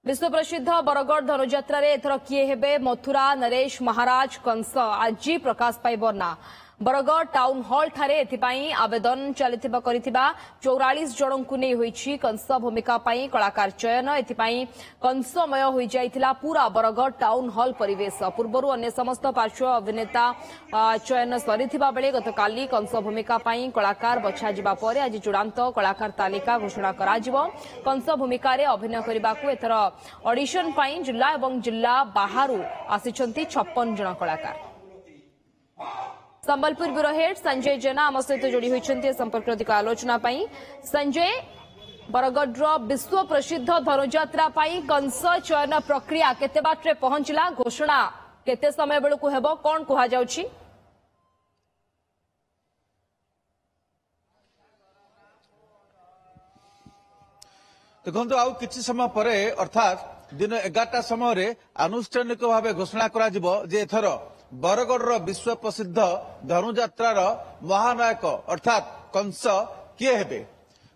विश्व प्रसिद्ध बरगड़ धनुजात्रा एथर किए हेबे मथुरा नरेश महाराज कंस आज प्रकाश पाइब ना बरगड़ टाउन हॉल ठारे एथिपाई आवेदन चलिथिबा करिथिबा 44 जन को नहीं होईछि कंस भूमिका पाई कलाकार चयन एथिपाई कंसमय होई जाइथिला पूरा बरगड़ टाउन हॉल परिवेश पूर्वरु अन्य समस्त पार्श्व अभिनेता चयन सरिथिबा बेले गतकाली कंस भूमिका पाई कलाकार बछा जिबा परे आज चूड़ांत कलाकार तालिका घोषणा करा जिवो कंस भूमिका रे अभिनय करिबाकू एथर ऑडिशन पाई जिल्ला एवं जिल्ला बाहरु आसिछंती 56 जन कलाकार। संबलपुर ब्यूरो हेड संजय जेना आम सहित जोड़ी होती संपर्क अधिक आलोचना पाई। संजय, बरगढ़ विश्व प्रसिद्ध धनुजात्रा कंस चयन प्रक्रिया केते बाटे पहुंचला घोषणा केते समय बेलू हेबो कौन कहा जाउछि? देखो आउ किछि समय परे अर्थात दिन 11टा समय आनुष्ठानिक भाव घोषणा करा जिवो जे एथर बरगढ़ विश्व प्रसिद्ध धनुजात्रार महानायक अर्थात कंस किए हेबे।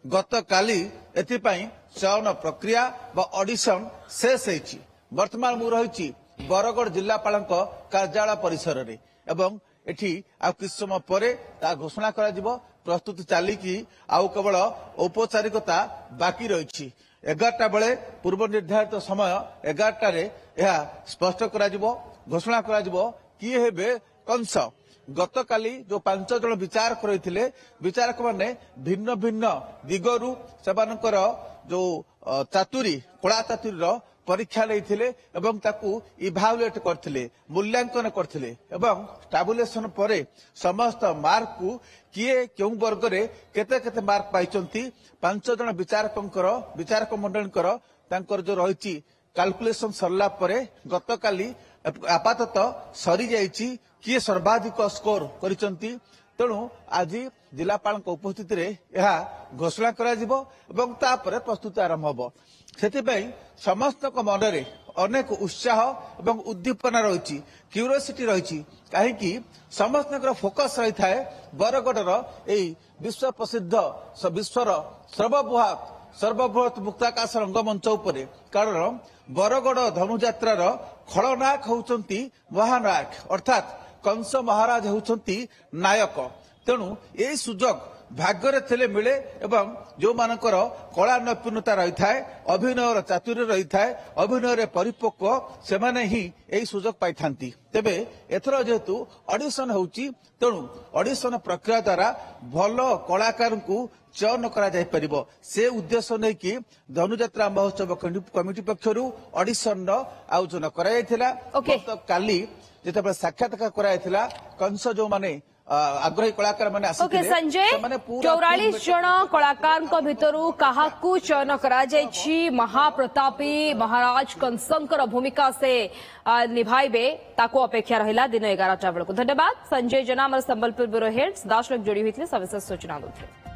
गत काली एथिपाई चयन प्रक्रिया व ऑडिशन शेष होईछि। वर्तमान मु रहिछि बरगढ़ जिल्लापालक कार्यालय परिसर रे एवं एठी आ किछ समय परे ता घोषणा करा जिवो। प्रस्तुति चालिकी आउ केवल औपचारिकता बाकी रहिछि। 11टा बेले पूर्व निर्धारित समय 11टा रे यह स्पष्ट करा जिवो, घोषणा करा जिवो किए हेबे कंस। गत काली जो 5 जन विचारक रही विचारक माने भिन्न भिन्न दिगरु सेमानकर जो चातुरी कला चातुरी परीक्षा लेथिले एवं ताकू इभालुएट करथिले, मूल्यांकन करथिले एवं स्टाबुलेशन परे समस्त मार्क को किए केउ वर्ग रे केते केते मार्क पाइचंती 5 जन विचारक मंडलीकर तांकर जो रहिछि कैलकुलेशन सरला परे गत काली आपाततः सरी जाइछि किए सर्वाधिक स्कोर करिसंती। तेणु आज जिलापाल उपस्थित रे यह घोषणा करा जिवो एवं तापरे प्रस्तुति आरंभ होबो। सेतिपई समस्त मनरे अनेक उत्साह एवं उद्दीपना रही, क्यूरियोसिटी रही कहीं समस्त फोकस रही थाए बरगढ़ एई विश्व प्रसिद्ध विश्वर सर्वबृहत मुक्ताकाश रंगमंच उपरे। कारण बरगढ़ धनुजात्रार खलनायक होउचंती महानायक अर्थात कंस महाराज होउचंती नायक। तेणु ए सुजोग भाग्य थे मिले एवं जो मानकर कला नैपुण्यता रही थाए, अभिनयर चातुर्य रही थाए, अभिनय परिपक्व से माने ही यही सुजोग पाई थांती। तेबे एथर जेहेतु ऑडिशन होउची तेणु ऑडिशन प्रक्रिया द्वारा भल कलाकार को चयन करा जाय परिबो। से उद्देश्य नै कि धनुजात्रा महोत्सव कमिटी पक्षरु ऑडिशन आयोजन करा जायथिला। काली जेतेबे साक्षात्कार करा जायथिला कंस जो माने आग्रही कलाकार माने ओके संजय, 44 जन कलाकार भितरु काहाकू चयन करा जायछि महाप्रतापी महाराज कंसंकर भूमिका से निभाइबे ताको अपेक्षा रहिला दिन 11टा बेलू। धन्यवाद संजय जना, संबलपुर ब्यूरो हेड दाश जोड़ी होते सविशेष सूचना दूसरे।